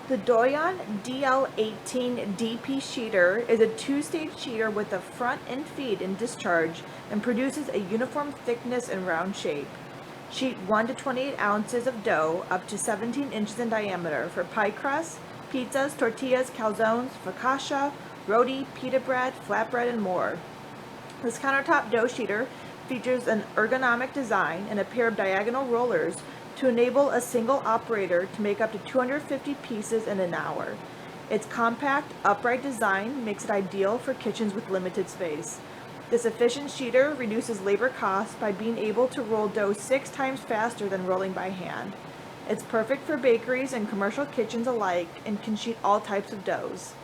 The Doyon DL18DP sheeter is a two-stage sheeter with a front and feed and discharge and produces a uniform thickness and round shape. Sheet 1 to 28 ounces of dough up to 17 inches in diameter for pie crust, pizzas, tortillas, calzones, focaccia, roti, pita bread, flatbread, and more. This countertop dough sheeter features an ergonomic design and a pair of diagonal rollers to enable a single operator to make up to 250 pieces in an hour. Its compact, upright design makes it ideal for kitchens with limited space. This efficient sheeter reduces labor costs by being able to roll dough 6 times faster than rolling by hand. It's perfect for bakeries and commercial kitchens alike and can sheet all types of doughs.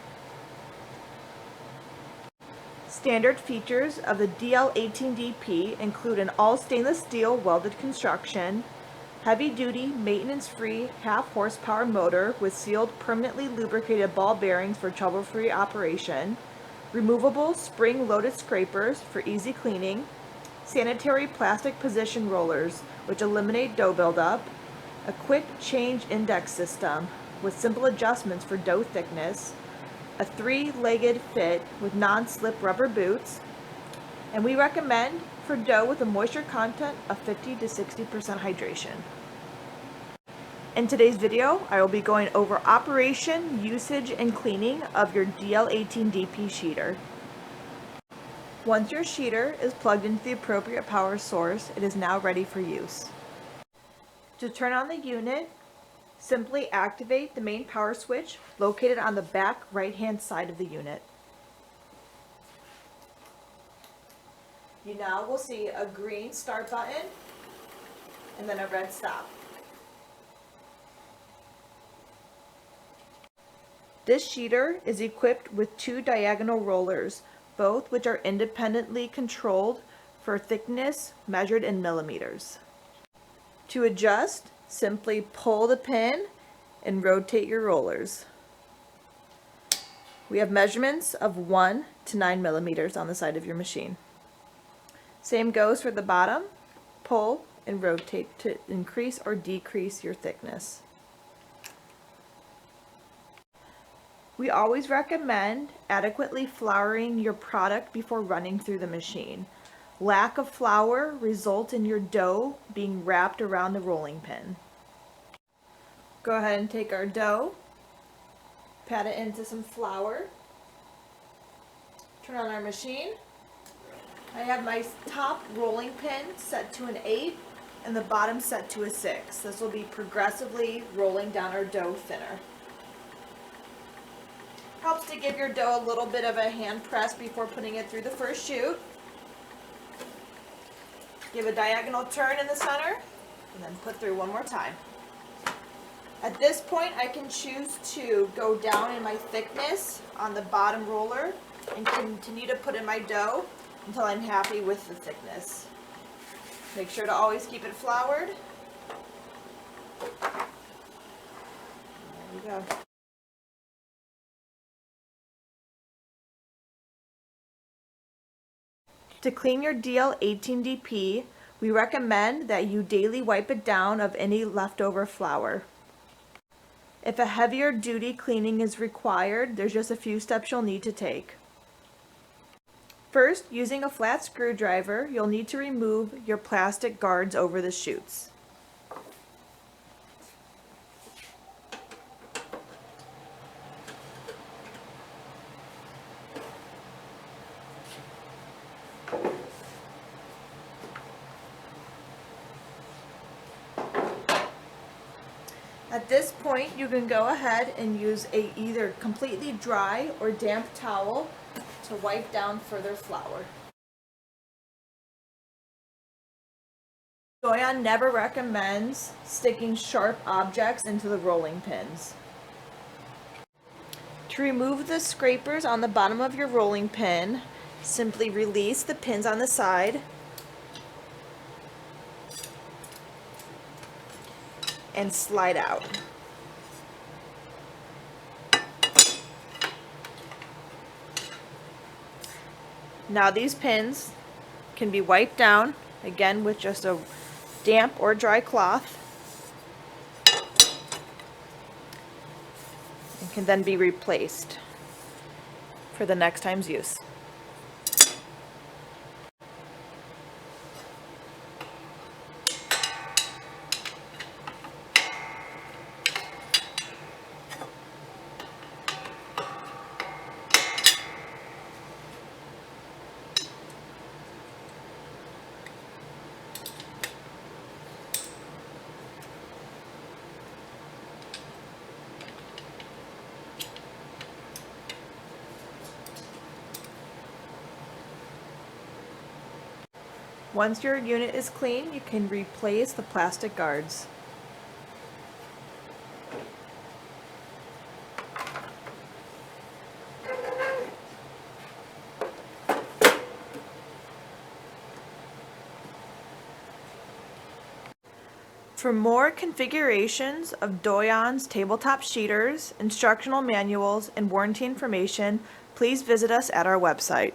Standard features of the DL18DP include an all stainless steel welded construction, heavy-duty, maintenance-free, half-horsepower motor with sealed, permanently lubricated ball bearings for trouble-free operation, removable spring-loaded scrapers for easy cleaning, sanitary plastic position rollers which eliminate dough buildup, a quick change index system with simple adjustments for dough thickness, a 3-legged fit with non-slip rubber boots, and we recommend for dough with a moisture content of 50 to 60% hydration. In today's video, I will be going over operation, usage, and cleaning of your DL18DP sheeter. Once your sheeter is plugged into the appropriate power source, it is now ready for use. To turn on the unit, simply activate the main power switch located on the back right-hand side of the unit. You now will see a green start button and then a red stop. This sheeter is equipped with 2 diagonal rollers, both which are independently controlled for thickness measured in millimeters. To adjust, simply pull the pin and rotate your rollers. We have measurements of 1 to 9 millimeters on the side of your machine. Same goes for the bottom. Pull and rotate to increase or decrease your thickness. We always recommend adequately flouring your product before running through the machine. Lack of flour results in your dough being wrapped around the rolling pin. Go ahead and take our dough, pat it into some flour, turn on our machine. I have my top rolling pin set to an 8 and the bottom set to a 6. This will be progressively rolling down our dough thinner. Helps to give your dough a little bit of a hand press before putting it through the first chute. Give a diagonal turn in the center and then put through one more time. At this point, I can choose to go down in my thickness on the bottom roller and continue to put in my dough until I'm happy with the thickness. Make sure to always keep it floured. There we go. To clean your DL18DP, we recommend that you daily wipe it down of any leftover flour. If a heavier duty cleaning is required, there's just a few steps you'll need to take. First, using a flat screwdriver, you'll need to remove your plastic guards over the chutes. At this point, you can go ahead and use a either completely dry or damp towel to wipe down further flour. Doyon never recommends sticking sharp objects into the rolling pins. To remove the scrapers on the bottom of your rolling pin, simply release the pins on the side and slide out. Now these pins can be wiped down, again with just a damp or dry cloth. can then be replaced for the next time's use. Once your unit is clean, you can replace the plastic guards. For more configurations of Doyon's tabletop sheeters, instructional manuals, and warranty information, please visit us at our website.